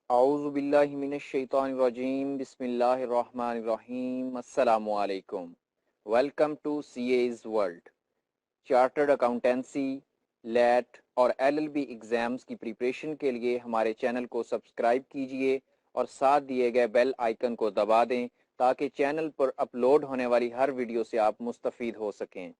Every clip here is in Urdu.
اعوذ باللہ من الشیطان الرجیم بسم اللہ الرحمن الرحیم السلام علیکم. Welcome to C A's world. Chartered accountancy, LAT اور ایل ایل بی ایگزامز کی پریپریشن کے لیے ہمارے چینل کو سبسکرائب کیجئے اور ساتھ دیے گئے بیل آئیکن کو دبا دیں تاکہ چینل پر اپلوڈ ہونے والی ہر ویڈیو سے آپ مستفید ہو سکیں.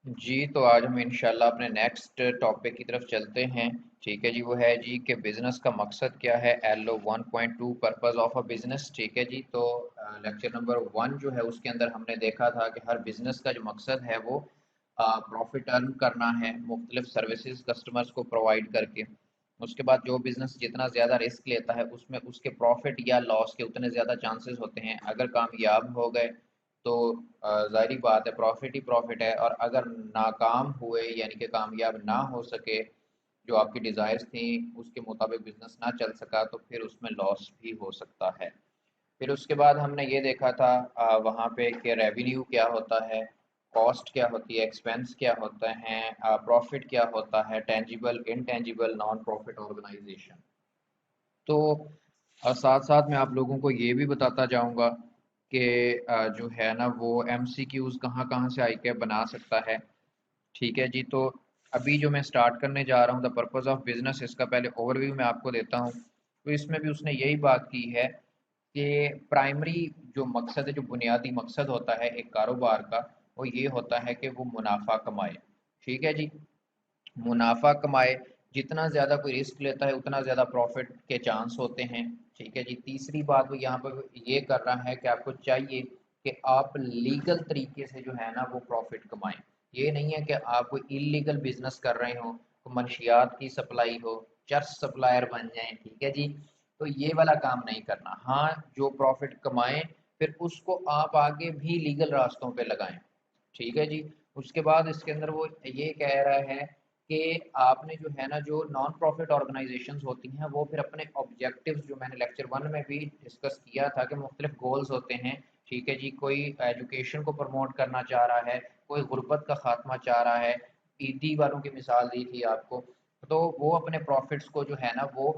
جی تو آج ہم انشاءاللہ اپنے نیکسٹ ٹاپک کی طرف چلتے ہیں. ٹھیک ہے جی، وہ ہے جی کہ بزنس کا مقصد کیا ہے. LO 1.2 purpose of a business. ٹھیک ہے جی، تو لیکچر نمبر 1 جو ہے اس کے اندر ہم نے دیکھا تھا کہ ہر بزنس کا جو مقصد ہے وہ پروفٹ ارن کرنا ہے مختلف سروسز کسٹمرز کو پرووائڈ کر کے. اس کے بعد جو بزنس جتنا زیادہ رسک لیتا ہے اس میں اس کے پروفٹ یا لاس کے اتنے زیادہ چانسز ہوتے ہیں. اگر کامیاب ہو گئے تو ظاہری بات ہے پروفٹ ہی پروفٹ ہے، اور اگر ناکام ہوئے یعنی کہ کامیاب نہ ہو سکے، جو آپ کی ڈیزائرز تھیں اس کے مطابق بزنس نہ چل سکا، تو پھر اس میں لاس بھی ہو سکتا ہے. پھر اس کے بعد ہم نے یہ دیکھا تھا وہاں پہ کہ ریونیو کیا ہوتا ہے، کاسٹ کیا ہوتی ہے، ایکسپینس کیا ہوتا ہے، پروفٹ کیا ہوتا ہے، tangible intangible non profit organisation. تو ساتھ ساتھ میں آپ لوگوں کو یہ بھی بتاتا جاؤں گا کہ جو ہے نا وہ ایم سی کیوز کہاں کہاں سے آئی کے بنا سکتا ہے. ٹھیک ہے جی، تو ابھی جو میں سٹارٹ کرنے جا رہا ہوں دا پرپز آف بزنس، اس کا پہلے اوور ویو میں آپ کو دیتا ہوں. تو اس میں بھی اس نے یہی بات کی ہے کہ پرائمری جو مقصد ہے، جو بنیادی مقصد ہوتا ہے ایک کاروبار کا، وہ یہ ہوتا ہے کہ وہ منافع کمائے. ٹھیک ہے جی، منافع کمائے. جتنا زیادہ کوئی رسک لیتا ہے اتنا زیادہ پروفٹ کے چانس ہوتے ہیں. ٹھیک ہے جی، تیسری بات وہ یہاں پر یہ کر رہا ہے کہ آپ کو چاہیے کہ آپ لیگل طریقے سے جو ہے نا وہ پروفٹ کمائیں. یہ نہیں ہے کہ آپ کوئی انلیگل بزنس کر رہے ہو، منشیات کی سپلائی ہو، چرس سپلائر بن جائیں. ٹھیک ہے جی، تو یہ والا کام نہیں کرنا. ہاں، جو پروفٹ کمائیں پھر اس کو آپ آگے بھی لیگل راستوں پہ لگائیں. ٹھیک ہے جی. اس کے بعد اس کے اندر وہ یہ کہہ رہا ہے کہ آپ نے جو ہے نا جو نان پروفٹ آرگنائزیشنز ہوتی ہیں وہ پھر اپنے آبجیکٹیوز جو میں نے لیکچر 1 میں بھی ڈسکس کیا تھا کہ مختلف گولز ہوتے ہیں. ٹھیک ہے جی، کوئی ایجوکیشن کو پروموٹ کرنا چاہ رہا ہے، کوئی غربت کا خاتمہ چاہ رہا ہے. عیدی والوں کی مثال دی تھی آپ کو. تو وہ اپنے پروفٹس کو جو ہے نا وہ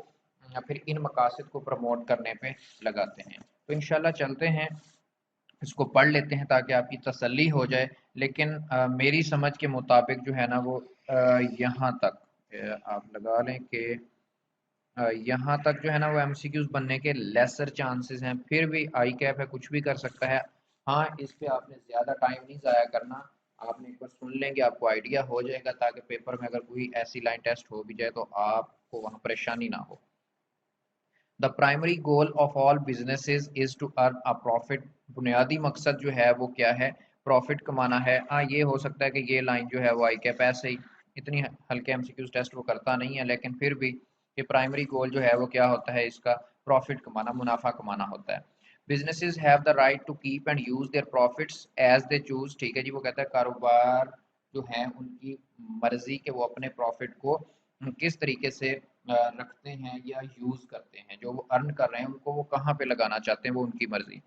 پھر ان مقاصد کو پروموٹ کرنے پہ لگاتے ہیں. تو انشاءاللہ چلتے ہیں، اس کو پڑھ لیتے ہیں تاکہ آپ کی تسلی ہو جائے. لیکن میری سمجھ کے مطابق جو ہے نا وہ یہاں تک آپ لگا لیں کہ یہاں تک جو ہے نا وہ ایم سی کیوز بننے کے لیسر چانسز ہیں. پھر بھی آئی کیپ ہے، کچھ بھی کر سکتا ہے. ہاں، اس پہ آپ نے زیادہ ٹائم نہیں ضائع کرنا. آپ نے ایک بار سن لیں گے آپ کو آئیڈیا ہو جائے گا، تاکہ پیپر میں اگر کوئی ایسی لائن ٹیسٹ ہو بھی جائے تو آپ کو وہاں پریشانی نہ ہو. The primary goal of all businesses is to earn a profit. بنیادی مقصد جو ہے وہ کیا ہے؟ پروفٹ کمانا ہے. ہاں، یہ ہو سکتا ہے کہ یہ لائن جو ہے وہ آئی کیپ ایسے ہی اتنی ہلکے ایم سی کیوز ٹیسٹ وہ کرتا نہیں ہے، لیکن پھر بھی یہ پرائمری گول جو ہے وہ کیا ہوتا ہے؟ اس کا پروفٹ کمانا، منافع کمانا ہوتا ہے. Businesses have the right to keep and use their profits as they choose. ٹھیک ہے جی، وہ کہتا ہے کاروبار جو ہیں ان کی مرضی کہ وہ اپنے پروفٹ کو کس طریقے سے رکھتے ہیں یا یوز کرتے ہیں. جو وہ ارن کر رہے ہیں ان کو وہ کہاں پہ لگانا چاہتے ہیں وہ ان کی مرضی.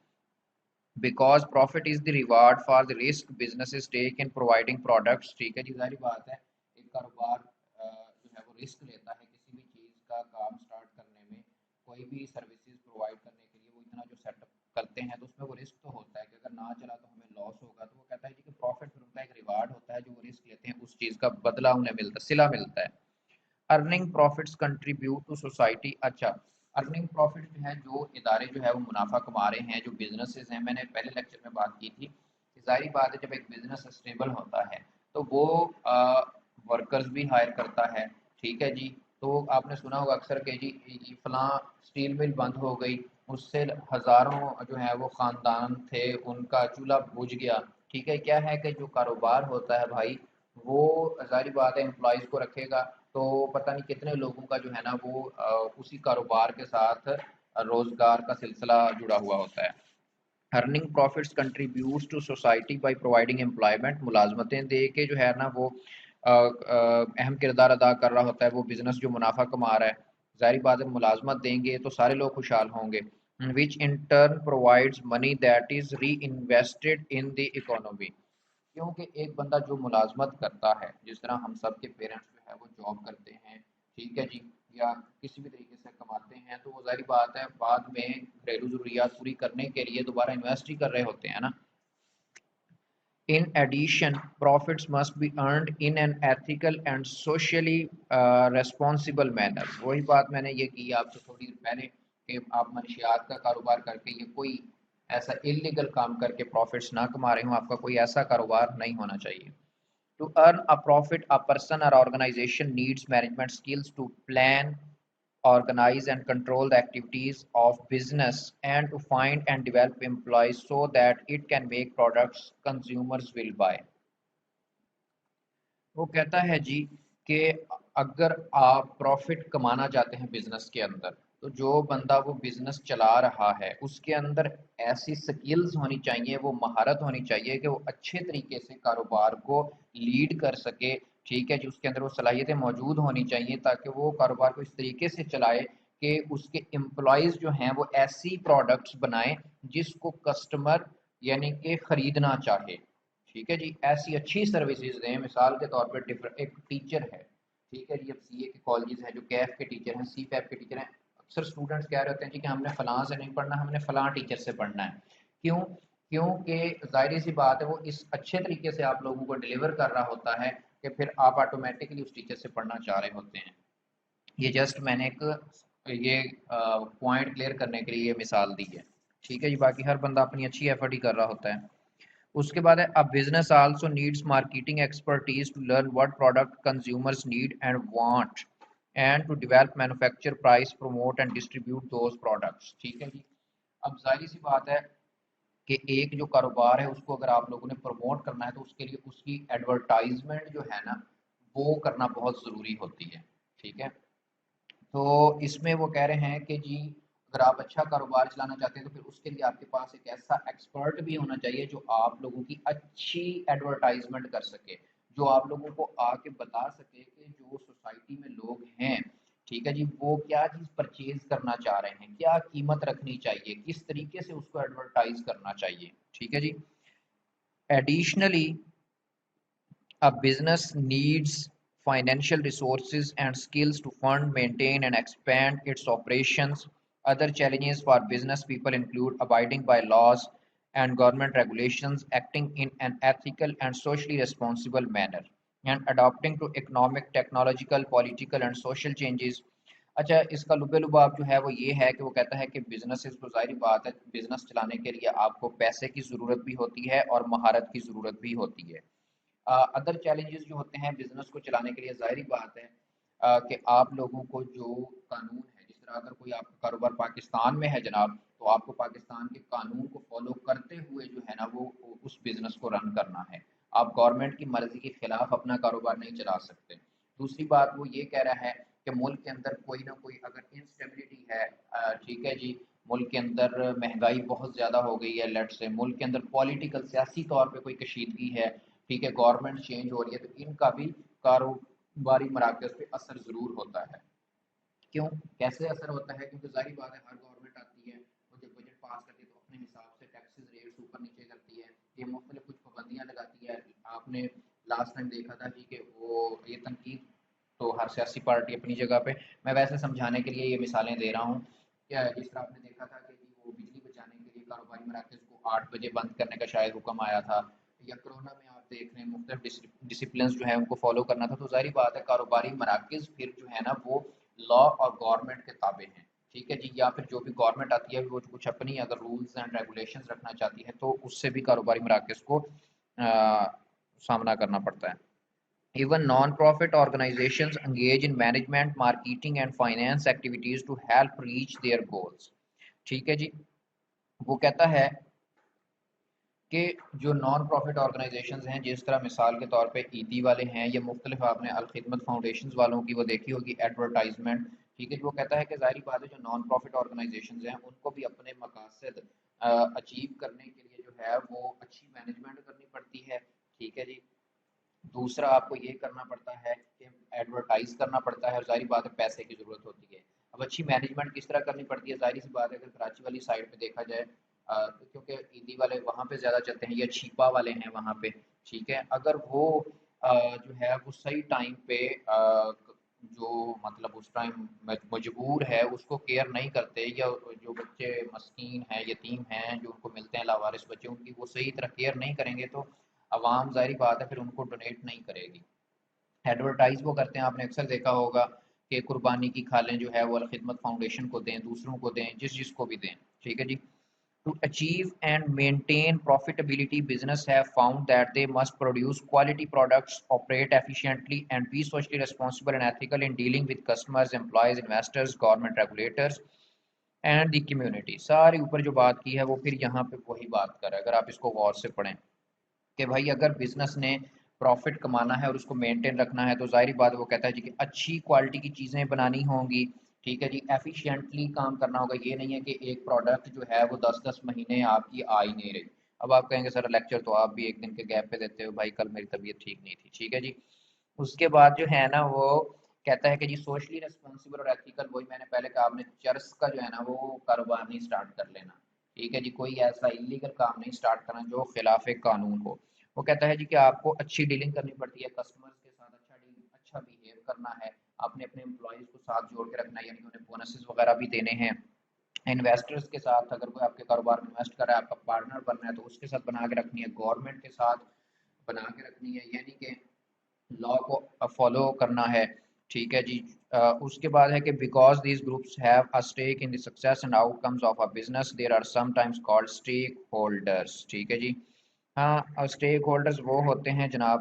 Because profit is the reward for the risk businesses take in providing products. ٹھیک ہے جی، ظاہری بات ہے ایک کاروبار جو ہے وہ رسک لیتا ہے کسی بھی چیز کا کام سٹارٹ کرنے میں. کوئی بھی سروسز پرووائڈ کرنے کے لیے وہ اتنا جو سیٹ اپ کرتے ہیں تو اس میں وہ رسک تو ہوتا ہے کہ اگر نہ چلا تو ہمیں لاس ہوگا. تو وہ کہتا ہے جی کہ پروفٹ پھر ان کا ایک ریوارڈ ہوتا ہے جو وہ رسک لیتے ہیں، اس چیز کا بدلہ انہیں ملتا ہے، صلہ ملتا ہے. Earning profits contribute to society. اچھا، ارننگ پروفٹ جو ہے جو ادارے جو ہے وہ منافع کما رہے ہیں، جو بزنسز ہیں، میں نے پہلے لیکچر میں بات کی تھی کہ ظاہری بات ہے جب ایک بزنس اسٹیبل ہوتا ہے تو وہ ورکرز بھی ہائر کرتا ہے. ٹھیک ہے جی، تو آپ نے سنا ہوگا اکثر کہ جی فلاں اسٹیل مل بند ہو گئی، اس سے ہزاروں جو ہے وہ خاندان تھے ان کا چولہا بجھ گیا. ٹھیک ہے، کیا ہے کہ جو کاروبار ہوتا ہے بھائی وہ ظاہری بات ہے امپلائیز کو رکھے گا تو پتہ نہیں کتنے لوگوں کا جو ہے نا وہ اسی کاروبار کے ساتھ روزگار کا سلسلہ جڑا ہوا ہوتا ہے. Earning profits contributes to society by providing employment. ملازمتیں دے کے جو ہے نا وہ اہم کردار ادا کر رہا ہوتا ہے وہ بزنس جو منافع کما رہا ہے. ظاہری بات ہے ملازمت دیں گے تو سارے لوگ خوشحال ہوں گے. which in turn provides money that is reinvested in the economy. کیونکہ ایک بندہ جو ملازمت کرتا ہے، جس طرح ہم سب کے پیرنٹس جو ہے وہ جاب کرتے ہیں، ٹھیک ہے جی، یا کسی بھی طریقے سے کماتے ہیں تو وہ ظاہری بات ہے بعد میں گھریلو ضروریات پوری کرنے کے لیے دوبارہ انویسٹ ہی کر رہے ہوتے ہیں نا. In addition, profits must be earned in an ethical and socially responsible manner. وہی بات میں نے یہ کی آپ سے تھوڑی دیر پہلے کہ آپ منشیات کا کاروبار کر کے یہ کوئی ایسا انلیگل کام کر کے پروفٹس نہ کما رہے ہوں. آپ کا کوئی ایسا کاروبار نہیں ہونا چاہیے. To earn a profit, a person or organization needs management skills to plan, organize and control the activities of business and to find and develop employees so that it can make products consumers will buy. وہ کہتا ہے جی کہ اگر آپ پروفٹ کمانا چاہتے ہیں بزنس کے اندر تو جو بندہ وہ بزنس چلا رہا ہے اس کے اندر ایسی سکلز ہونی چاہیے، وہ مہارت ہونی چاہیے کہ وہ اچھے طریقے سے کاروبار کو لیڈ کر سکے. ٹھیک ہے جی، اس کے اندر وہ صلاحیتیں موجود ہونی چاہیے تاکہ وہ کاروبار کو اس طریقے سے چلائے کہ اس کے امپلائیز جو ہیں وہ ایسی پروڈکٹس بنائیں جس کو کسٹمر یعنی کہ خریدنا چاہے. ٹھیک ہے جی، ایسی اچھی سروسز دیں. مثال کے طور پر ایک ٹیچر ہے، ٹھیک ہے جی، اب سی اے کے کالجز ہیں جو کیف کے ٹیچر ہیں، سی پیپ کے ٹیچر ہیں. اکثر اسٹوڈنٹس کہہ رہے ہوتے ہیں جی کہ ہم نے فلاں سے نہیں پڑھنا، ہم نے فلاں ٹیچر سے پڑھنا ہے. کیوں؟ کیونکہ ظاہری سی بات ہے وہ اس اچھے طریقے سے آپ لوگوں کو ڈلیور کر رہا ہوتا ہے کہ پھر آپ آٹومیٹکلی اس ٹیچر سے پڑھنا چاہ رہے ہوتے ہیں. یہ جسٹ میں نے ایک یہ پوائنٹ کلیئر کرنے کے لیے یہ مثال دی ہے. ٹھیک ہے جی، باقی ہر بندہ اپنی اچھی ایفرٹ ہی کر رہا ہوتا ہے. اس کے بعد ہے a business also needs marketing expertise to learn what product consumers need and want and to develop, manufacture, price, promote and distribute those products. ٹھیک ہے جی، اب ظاہری سی بات ہے کہ ایک جو کاروبار ہے اس کو اگر آپ لوگوں نے پروموٹ کرنا ہے تو اس کے لیے اس کی ایڈورٹائزمنٹ جو ہے نا وہ کرنا بہت ضروری ہوتی ہے. ٹھیک ہے، تو اس میں وہ کہہ رہے ہیں کہ جی اگر آپ اچھا کاروبار چلانا چاہتے ہیں تو پھر اس کے لیے آپ کے پاس ایک ایسا ایکسپرٹ بھی ہونا چاہیے جو آپ لوگوں کی اچھی ایڈورٹائزمنٹ کر سکے، جو آپ لوگوں کو آ کے بتا سکے کہ جو سوسائٹی میں لوگ ہیں، ٹھیک ہے جی، وہ کیا چیز پرچیز کرنا چاہ رہے ہیں، کیا قیمت رکھنی چاہیے، کس طریقے سے اس کو ایڈورٹائز کرنا چاہیے. ٹھیک ہے جی. Additionally a business needs financial resources and skills to fund, maintain, and expand its operations. Other challenges for business people include abiding by laws and government regulations, acting in an ethical and socially responsible manner, and adapting to economic, technological, political, and social changes. اچھا، اس کا لب لباب جو ہے وہ یہ ہے کہ وہ کہتا ہے کہ بزنس کو ظاہری بات ہے بزنس چلانے کے لیے آپ کو پیسے کی ضرورت بھی ہوتی ہے اور مہارت کی ضرورت بھی ہوتی ہے. ادر چیلنجز جو ہوتے ہیں بزنس کو چلانے کے لیے ظاہری بات ہے کہ آپ لوگوں کو جو قانون ہے، جس طرح اگر کوئی آپ کا کاروبار پاکستان میں ہے جناب تو آپ کو پاکستان کے قانون کو فالو کرتے ہوئے جو ہے نا وہ اس بزنس کو رن کرنا ہے. آپ گورنمنٹ کی مرضی کے خلاف اپنا کاروبار نہیں چلا سکتے. دوسری بات وہ یہ کہہ رہا ہے کہ ملک کے اندر کوئی نہ کوئی اگر انسٹیبلٹی ہے، ٹھیک ہے جی، ملک کے اندر مہنگائی بہت زیادہ ہو گئی ہے، لیٹ سے ملک کے اندر پولیٹیکل سیاسی طور پہ کوئی کشیدگی ہے، ٹھیک ہے، گورنمنٹ چینج ہو رہی ہے، تو ان کا بھی کاروباری مراکز پہ اثر ضرور ہوتا ہے. کیوں؟ کیسے اثر ہوتا ہے؟ کیونکہ ظاہری بات ہے ہر گورنمنٹ آتی ہے وہ جب بجٹ پاس کرتی ہے تو اپنے حساب سے ٹیکسز ریٹس اوپر نیچے کرتی ہے، یہ مختلف کچھ پابندیاں لگاتی ہے. آپ نے لاسٹ ٹائم دیکھا تھا جی کہ وہ یہ تنقید تو ہر سیاسی پارٹی اپنی جگہ پہ، میں ویسے سمجھانے کے لیے یہ مثالیں دے رہا ہوں. کیا جس طرح آپ نے دیکھا تھا کہ جی وہ بجلی بچانے کے لیے کاروباری مراکز کو 8 بجے بند کرنے کا شاید حکم آیا تھا، یا کرونا میں آپ دیکھ رہے ہیں مختلف ڈسپلنس جو ہیں ان کو فالو کرنا تھا. تو ظاہری بات ہے کاروباری مراکز پھر جو ہے نا وہ لا اور گورنمنٹ کے تابع ہیں. ٹھیک ہے جی، یا پھر جو بھی گورنمنٹ آتی ہے وہ کچھ اپنی اگر رولز اینڈ ریگولیشنز رکھنا چاہتی ہے تو اس سے بھی کاروباری مراکز کو سامنا کرنا پڑتا ہے. Even non-profit organizations engage in management, marketing and finance activities to help reach their goals. ٹھیک ہے جی، وہ کہتا ہے کہ جو نان پروفٹ آرگنائزیشنز ہیں جس طرح مثال کے طور پہ ایدی والے ہیں یا مختلف آپ نے الخدمت فاؤنڈیشنز والوں کی وہ دیکھی ہوگی ایڈورٹائزمنٹ. ٹھیک ہے، وہ کہتا ہے کہ ظاہری بات ہے جو نان پروفٹ آرگنائزیشنز ہیں ان کو بھی اپنے مقاصد اچیو کرنے کے لیے جو ہے وہ اچھی مینجمنٹ کرنی پڑتی ہے. ٹھیک ہے جی، دوسرا آپ کو یہ کرنا پڑتا ہے کہ ایڈورٹائز کرنا پڑتا ہے اور ظاہری بات ہے پیسے کی ضرورت ہوتی ہے. اب اچھی مینجمنٹ کس طرح کرنی پڑتی ہے؟ ظاہری سی بات ہے اگر کراچی والی سائڈ پہ دیکھا جائے کیونکہ ایدی والے وہاں پہ زیادہ چلتے ہیں یا چھیپا والے ہیں وہاں پہ. ٹھیک ہے، اگر وہ جو ہے وہ صحیح ٹائم پہ جو مطلب اس ٹائم مجبور ہے اس کو کیئر نہیں کرتے، یا جو بچے مسکین ہیں یتیم ہیں جو ان کو ملتے ہیں لاوارث بچے، ان کی وہ صحیح طرح کیئر نہیں کریں گے تو عوام ظاہری بات ہے پھر ان کو ڈونیٹ نہیں کرے گی۔ ایڈورٹائز وہ کرتے ہیں، آپ نے اکثر دیکھا ہوگا کہ قربانی کی کھالیں جو ہے وہ الخدمت فاؤنڈیشن کو دیں، دوسروں کو دیں، جس کو بھی دیں، ٹھیک ہے جی۔ To achieve and maintain profitability, business have found that they must produce quality products, operate efficiently, and be socially responsible and ethical in dealing with customers, employees, investors, government regulators, and the community۔ ساری اوپر جو بات کی ہے وہ پھر یہاں پہ وہی بات کر رہا ہے، اگر آپ اس کو غور سے پڑھیں کہ بھائی اگر بزنس نے پروفٹ کمانا ہے اور اس کو مینٹین رکھنا ہے تو ظاہری بات وہ کہتا ہے جی کہ اچھی کوالٹی کی چیزیں بنانی ہوں گی، ٹھیک ہے جی، ایفیشینٹلی کام کرنا ہوگا۔ یہ نہیں ہے کہ ایک پروڈکٹ جو ہے وہ 10 مہینے آپ کی آ ہی نہیں رہی، اب آپ کہیں گے سر لیکچر تو آپ بھی ایک دن کے گیپ پہ دیتے ہو، بھائی کل میری طبیعت ٹھیک نہیں تھی، ٹھیک ہے جی۔ اس کے بعد جو ہے نا وہ کہتا ہے کہ جی سوشلی ریسپانسبل اور ایتھیکل، وہی میں نے پہلے کہا، آپ نے چرس کا جو ہے نا وہ کاروبار نہیں سٹارٹ کر لینا، ٹھیک ہے جی، کوئی ایسا الیگل کام نہیں سٹارٹ کرنا جو خلاف قانون ہو۔ وہ کہتا ہے جی کہ آپ کو اچھی ڈیلنگ کرنی پڑتی ہے کسٹمرز کے ساتھ، اچھا بیہیو کرنا ہے، آپ نے اپنے امپلائیز کو ساتھ جوڑ کے رکھنا ہے، یعنی انہیں بونسز وغیرہ بھی دینے ہیں۔ انویسٹرز کے ساتھ اگر کوئی آپ کے کاروبار میں انویسٹ کر رہا ہے، آپ کا پارٹنر بننا ہے تو اس کے ساتھ بنا کے رکھنی ہے، گورنمنٹ کے ساتھ بنا کے رکھنی ہے، یعنی کہ لا کو فالو کرنا ہے، ٹھیک ہے جی۔ اس کے بعد ہے کہ because these groups have a stake in the success and outcomes of a business there are sometimes called stakeholders, ٹھیک ہے جی۔ ہاں اسٹیک ہولڈرز وہ ہوتے ہیں جناب،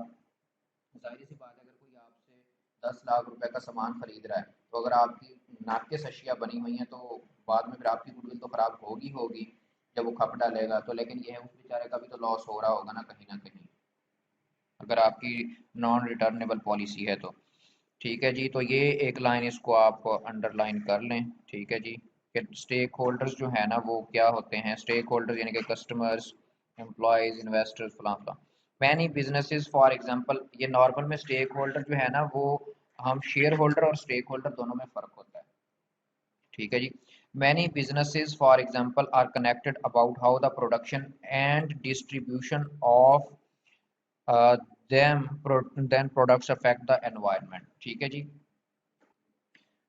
ظاہر سی بات ہے اگر کوئی آپ سے 10 لاکھ روپے کا سامان خرید رہا ہے تو اگر آپ کی ناقص اشیاء بنی ہوئی ہیں تو بعد میں پھر آپ کی گڈ ول تو خراب ہوگی جب وہ کھپ ڈالے گا تو، لیکن یہ ہے اس بیچارے کا بھی تو لاس ہو رہا ہوگا نا کہیں نہ کہیں، اگر آپ کی نان ریٹرنیبل پالیسی ہے تو، ٹھیک ہے جی۔ تو یہ ایک لائن اس کو آپ انڈر لائن کر لیں، ٹھیک ہے جی، کہ اسٹیک ہولڈرز جو ہے نا وہ کیا ہوتے ہیں، اسٹیک ہولڈرز یعنی کہ کسٹمرز، امپلائیز، انویسٹرز، فلاں فلاں۔ مینی بزنسز فار ایگزامپل، یہ نارمل میں اسٹیک ہولڈر جو ہے نا وہ ہم شیئر ہولڈر اور اسٹیک ہولڈر دونوں میں فرق ہوتا ہے، ٹھیک ہے جی۔ Many businesses for example are connected about how the production and distribution of then products affect the environment، ٹھیک ہے جی۔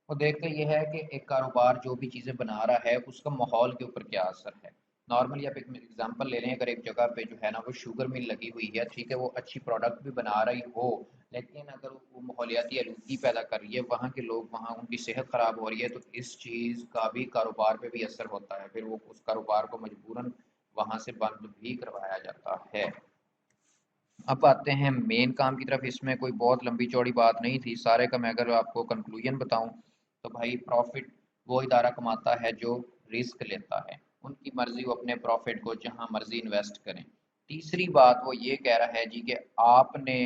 وہ دیکھتے یہ ہے کہ ایک کاروبار جو بھی چیزیں بنا رہا ہے اس کا ماحول کے اوپر کیا اثر ہے۔ نارملی آپ ایک ایگزامپل لے لیں، اگر ایک جگہ پہ جو ہے نا وہ شوگر مل لگی ہوئی ہے، ٹھیک ہے، وہ اچھی پروڈکٹ بھی بنا رہی ہو لیکن اگر وہ ماحولیاتی آلودگی پیدا کر رہی ہے، وہاں کے لوگ، وہاں ان کی صحت خراب ہو رہی ہے، تو اس چیز کا بھی کاروبار پہ بھی اثر ہوتا ہے، پھر وہ اس کاروبار کو مجبوراً وہاں سے بند بھی کروایا جاتا ہے۔ اب آتے ہیں مین کام کی طرف، اس میں کوئی بہت لمبی چوڑی بات نہیں تھی، سارے کا میں اگر آپ کو کنکلوژن بتاؤں تو بھائی پروفٹ وہ ادارہ کماتا ہے جو رسک لیتا ہے، ان کی مرضی وہ اپنے پروفٹ کو جہاں مرضی انویسٹ کریں۔ تیسری بات وہ یہ کہہ رہا ہے جی کہ آپ نے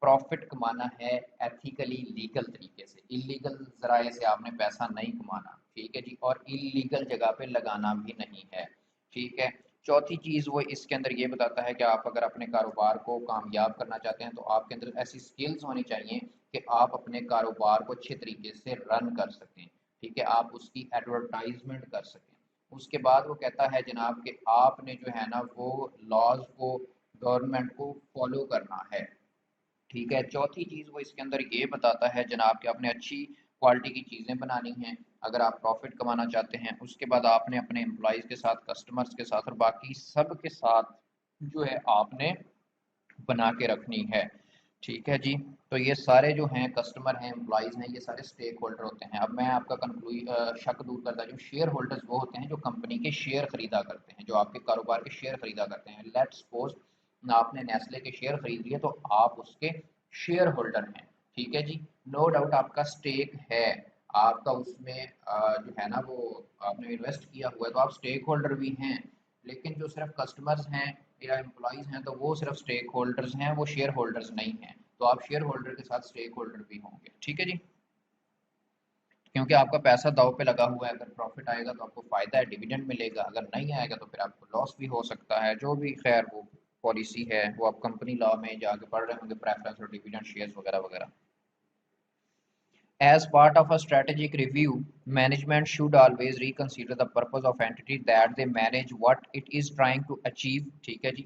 پروفٹ کمانا ہے ایتھیکلی لیگل طریقے سے، انلیگل ذرائع سے آپ نے پیسہ نہیں کمانا، ٹھیک ہے جی، اور انلیگل جگہ پہ لگانا بھی نہیں ہے، ٹھیک ہے۔ چوتھی چیز وہ اس کے اندر یہ بتاتا ہے کہ آپ اگر اپنے کاروبار کو کامیاب کرنا چاہتے ہیں تو آپ کے اندر ایسی سکلز ہونی چاہیے کہ آپ اپنے کاروبار کو اچھے طریقے سے رن کر سکیں، ٹھیک ہے، آپ اس کی ایڈورٹائزمنٹ کر سکیں۔ اس کے بعد وہ کہتا ہے جناب کہ آپ نے جو ہے نا وہ لاز کو، گورنمنٹ کو فالو کرنا ہے، ٹھیک ہے۔ چوتھی چیز وہ اس کے اندر یہ بتاتا ہے جناب کہ آپ نے اچھی کوالٹی کی چیزیں بنانی ہیں اگر آپ پروفٹ کمانا چاہتے ہیں۔ اس کے بعد آپ نے اپنے امپلائیز کے ساتھ، کسٹمرز کے ساتھ اور باقی سب کے ساتھ جو ہے آپ نے بنا کے رکھنی ہے، ٹھیک ہے جی۔ تو یہ سارے جو ہیں کسٹمر ہیں، امپلائیز ہیں، یہ سارے اسٹیک ہولڈر ہوتے ہیں۔ اب میں آپ کا شک دور کرتا ہوں، شیئر ہولڈرز وہ ہوتے ہیں جو کمپنی کے شیئر خریدا کرتے ہیں، جو آپ کے کاروبار کے شیئر خریدا کرتے ہیں۔ لیٹ سپوز آپ نے نیسلے کے شیئر خرید لیے تو آپ اس کے شیئر ہولڈر ہیں، ٹھیک ہے جی، نو ڈاؤٹ آپ کا اسٹیک ہے، آپ کا اس میں جو ہے نا وہ آپ نے انویسٹ کیا ہوا ہے تو آپ اسٹیک ہولڈر بھی ہیں، لیکن جو صرف کسٹمرز ہیں یا امپلائیز ہیں تو وہ صرف اسٹیک ہولڈرز ہیں، وہ شیئر ہولڈرز نہیں ہیں، تو آپ شیئر ہولڈر کے ساتھ اسٹیک ہولڈر بھی ہوں گے، ٹھیک ہے جی، کیونکہ آپ کا پیسہ داؤ پہ لگا ہوا ہے، اگر پروفٹ آئے گا تو آپ کو فائدہ ہے، ڈیویڈنڈ ملے گا، اگر نہیں آئے گا تو پھر آپ کو لاس بھی ہو سکتا ہے، جو بھی خیر وہ پالیسی ہے وہ آپ کمپنی لا میں جا کے پڑھ رہے ہوں گے، پریفرنس اور ڈیویڈنڈ شیئرز وغیرہ وغیرہ۔ As part of a strategic review, management should always reconsider the purpose of entity that they manage, what it is trying to achieve، ٹھیک ہے جی۔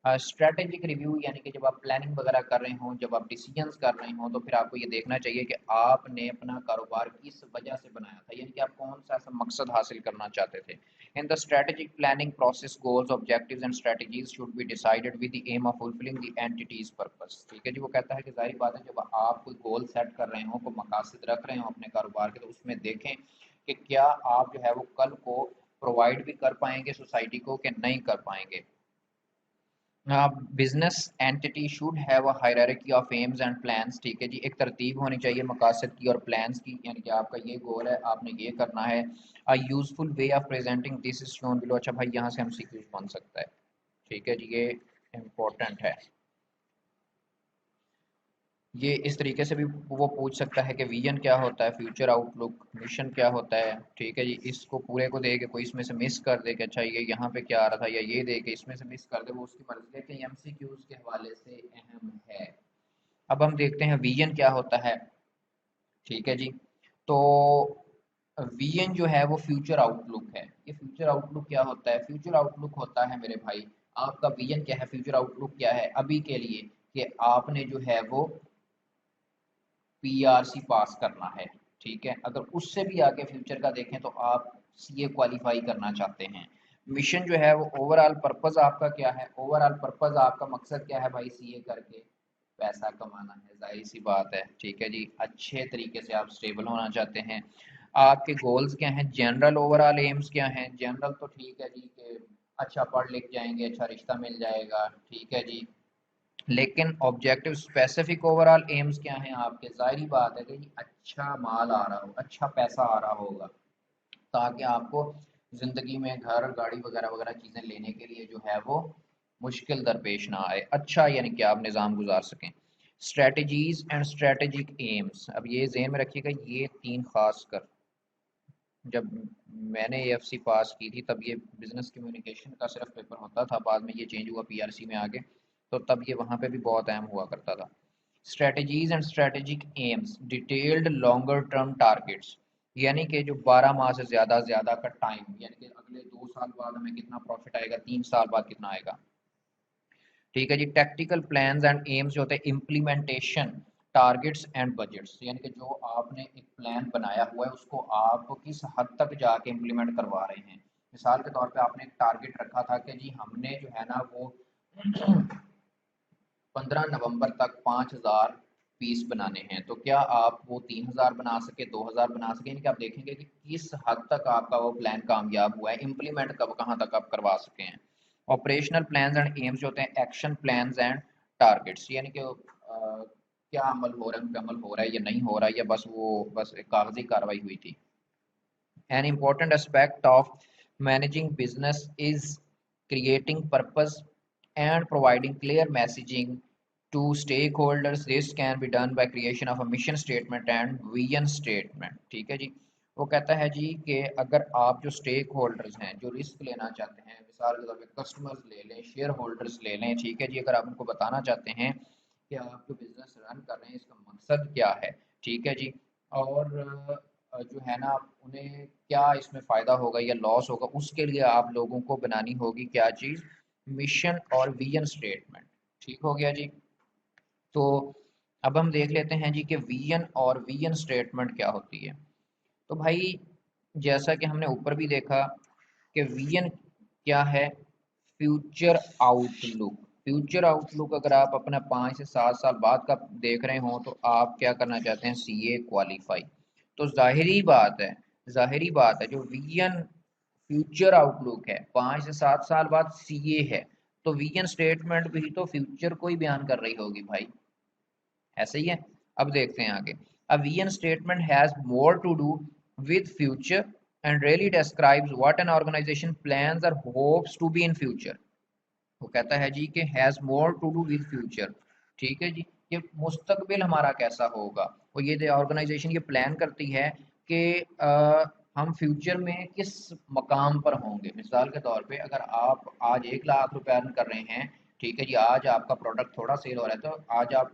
اسٹریٹجک ریویو یعنی کہ جب آپ پلاننگ وغیرہ کر رہے ہوں، جب آپ ڈیسیجنز کر رہے ہوں، تو پھر آپ کو یہ دیکھنا چاہیے کہ آپ نے اپنا کاروبار کس وجہ سے بنایا تھا، یعنی کہ آپ کون سا ایسا مقصد حاصل کرنا چاہتے تھے. In the strategic planning process goals objectives and strategies should be decided with the aim of fulfilling the entity's purpose. ٹھیک ہے جی. وہ کہتا ہے کہ ظاہری بات ہے جب آپ کوئی گول سیٹ کر رہے ہوں، کوئی مقاصد رکھ رہے ہوں اپنے کاروبار کے، تو اس میں دیکھیں کہ کیا آپ جو ہے وہ کل کو پرووائڈ بھی کر پائیں گے سوسائٹی کو کہ نہیں کر پائیں گے. Business entity should have a hierarchy of aims and plans. ٹھیک ہے جی. ایک ترتیب ہونی چاہیے مقاصد کی اور پلانس کی، یعنی کہ آپ کا یہ گول ہے، آپ نے یہ کرنا ہے. یوزفل وے آف پریزنٹنگ دس از شون بلو. اچھا بھائی یہاں سے ہم سی کیوز بن سکتا ہے. ٹھیک ہے جی. یہ امپورٹنٹ ہے. یہ اس طریقے سے بھی وہ پوچھ سکتا ہے کہ ویژن کیا ہوتا ہے، فیوچر آؤٹ لک، مشن کیا ہوتا ہے. ٹھیک ہے جی. اس کو پورے کو دے کے کوئی اس میں سے مس کر دے کہ اچھا یہ یہاں پہ کیا آ رہا تھا، یا یہ دے کے اس میں سے مس کر دے، وہ اس کی مرضی ہے کہ ایم سی کیوز کے حوالے سے اہم ہے. اب ہم دیکھتے ہیں ویژن کیا ہوتا ہے. ٹھیک ہے جی. تو ویژن جو ہے وہ فیوچر آؤٹ لک ہے. یہ فیوچر آؤٹ لک کیا ہوتا ہے؟ فیوچر آؤٹ لک ہوتا ہے میرے بھائی، آپ کا ویژن کیا ہے، فیوچر آؤٹ لک کیا ہے ابھی کے لیے، کہ آپ نے جو ہے وہ پی آر سی پاس کرنا ہے. ٹھیک ہے. اگر اس سے بھی آگے فیوچر کا دیکھیں تو آپ سی اے کوالیفائی کرنا چاہتے ہیں. مشن جو ہے وہ اوور آل پرپز آپ کا کیا ہے، اوور آل پرپز آپ کا مقصد کیا ہے بھائی، سی اے کر کے پیسہ کمانا ہے. ظاہر سی بات ہے. ٹھیک ہے جی. اچھے طریقے سے آپ سٹیبل ہونا چاہتے ہیں. آپ کے گولز کیا ہیں، جنرل اوور آل ایمز کیا ہیں. جنرل تو ٹھیک ہے جی کہ اچھا پڑھ لکھ جائیں گے، اچھا رشتہ مل جائے گا. ٹھیک ہے جی. لیکن objective specific overall aims کیا ہیں آپ کے؟ ظاہری بات ہے کہ اچھا مال آ رہا ہو، اچھا پیسہ آ رہا ہوگا، تاکہ آپ کو زندگی میں گھر گاڑی وغیرہ وغیرہ چیزیں لینے کے لیے جو ہے وہ مشکل درپیش نہ آئے. اچھا یعنی کہ آپ نظام گزار سکیں. Strategies and strategic aims. اب یہ ذہن میں رکھیے گا، یہ تین خاص کر جب میں نے اے ایف سی پاس کی تھی تب یہ بزنس کمیونیکیشن کا صرف پیپر ہوتا تھا، بعد میں یہ چینج ہوا پی آر سی میں آگے، تو تب یہ وہاں پہ بھی بہت اہم ہوا کرتا تھا. Strategies and strategic aims, detailed longer term targets, یعنی کہ جو 12 ماہ سے زیادہ زیادہ کا ٹائم، یعنی کہ اگلے 2 سال بعد ہمیں کتنا پروفٹ آئے گا، 3 سال بعد کتنا آئے گا. ٹھیک ہے جی. ٹیکٹیکل پلانز اینڈ ایمز جو ہوتے ہیں امپلیمنٹیشن، ٹارگیٹس اینڈ بجٹس، یعنی کہ جو آپ نے ایک پلان بنایا ہوا ہے اس کو آپ کس حد تک جا کے امپلیمنٹ کروا رہے ہیں. مثال کے طور پہ آپ نے ایک ٹارگیٹ رکھا تھا کہ جی ہم نے جو ہے نا وہ 15 نومبر تک 5000 پیس بنانے ہیں، تو کیا آپ وہ 3000 بنا سکے، 2000 بنا سکے؟ یعنی کہ آپ دیکھیں گے کہ کس حد تک آپ کا وہ پلان کامیاب ہوا ہے، امپلیمنٹ کب کہاں تک آپ کروا سکے ہیں. آپریشنل پلانز اینڈ ایمز جو ہوتے ہیں ایکشن پلانز اینڈ ٹارگیٹس، یعنی کہ کیا عمل ہو رہا ہے، ان پہ عمل ہو رہا ہے یا نہیں ہو رہا ہے، یا بس ایک کاغذی کاروائی ہوئی تھی. An important aspect of managing business is creating purpose and providing clear messaging to stakeholders. This can be done by creation of a mission statement and vision statement. ٹھیک ہے جی. وہ کہتا ہے جی کہ اگر آپ جو اسٹیک ہولڈرز ہیں، جو رسک لینا چاہتے ہیں، مثال کے طور پہ کسٹمرز لے لیں، شیئر ہولڈرز لے لیں. ٹھیک ہے جی. اگر آپ ان کو بتانا چاہتے ہیں کہ آپ جو بزنس رن کر رہے ہیں اس کا مقصد کیا ہے، ٹھیک ہے جی، اور جو ہے نا انہیں کیا اس میں فائدہ ہوگا یا لاس ہوگا، اس کے لیے آپ لوگوں کو بنانی ہوگی کیا چیز، مشن اور ویژن سٹیٹمنٹ. ٹھیک ہو گیا جی. تو اب ہم دیکھ لیتے ہیں جی کہ ویژن اور ویژن سٹیٹمنٹ کیا ہوتی ہے. تو بھائی جیسا کہ ہم نے اوپر بھی دیکھا کہ ویژن کیا ہے، فیوچر آؤٹ لک. فیوچر آؤٹ لک اگر آپ اپنا 5 سے 7 سال بعد کا دیکھ رہے ہوں تو آپ کیا کرنا چاہتے ہیں، سی اے کوالیفائی. تو ظاہری بات ہے جو ویژن فیوچر آؤٹ لک ہے 5 سے 7 سال بعد سی اے ہے، تو ویژن سٹیٹمنٹ بھی تو فیوچر کو ہی بیان کر رہی ہوگی بھائی، ایسا ہی ہے. اب دیکھتے ہیں آگے. A vision statement has more to do with future and really describes what an organization plans or hopes to be in future. وہ کہتا ہے جی کہ has more to do with future. ٹھیک ہے جی. کہ مستقبل ہمارا کیسا ہوگا، وہ یہ آرگنائزیشن یہ پلان کرتی ہے کہ ہم فیوچر میں کس مقام پر ہوں گے. مثال کے طور پہ اگر آپ آج 1 لاکھ روپے ارن کر رہے ہیں، ٹھیک ہے جی، آج آپ کا پروڈکٹ تھوڑا سیل ہو رہا ہے، تو آج آپ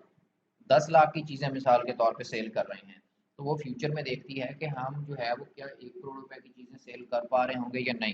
10 لاکھ کی چیزیں مثال کے طور پہ سیل کر رہے ہیں، تو وہ فیوچر میں دیکھتی ہے کہ ہم جو ہے وہ کیا 1 کروڑ روپے کی چیزیں سیل کر پا رہے ہوں گے یا نہیں.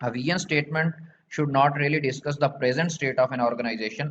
A vision statement should not really discuss the present state of an organization,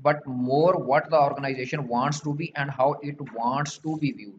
but more what the organization wants to be and how it wants to be viewed,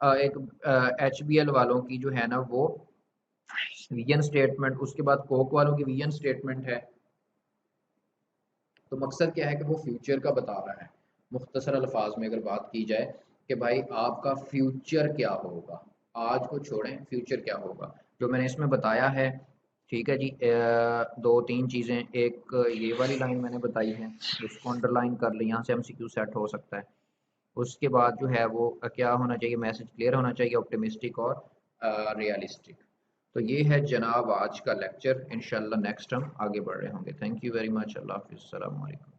ایک ایچ بی ایل والوں کی جو ہے نا وہ ویژن سٹیٹمنٹ، اس کے بعد کوک والوں کی ویژن سٹیٹمنٹ ہے. تو مقصد کیا ہے کہ وہ فیوچر کا بتا رہا ہے. مختصر الفاظ میں اگر بات کی جائے کہ بھائی آپ کا فیوچر کیا ہوگا، آج کو چھوڑیں فیوچر کیا ہوگا، جو میں نے اس میں بتایا ہے. ٹھیک ہے جی، دو تین چیزیں، ایک یہ والی لائن میں نے بتائی ہے، اس کو انڈر لائن کر لیں، یہاں سے MCQ سیٹ ہو سکتا ہے. اس کے بعد جو ہے وہ کیا ہونا چاہیے، میسج کلیئر ہونا چاہیے، آپٹیمسٹک اور ریئلسٹک. تو یہ ہے جناب آج کا لیکچر. انشاءاللہ نیکسٹ ہم آگے بڑھ رہے ہوں گے. Thank you very much. اللہ حافظ. السلام علیکم.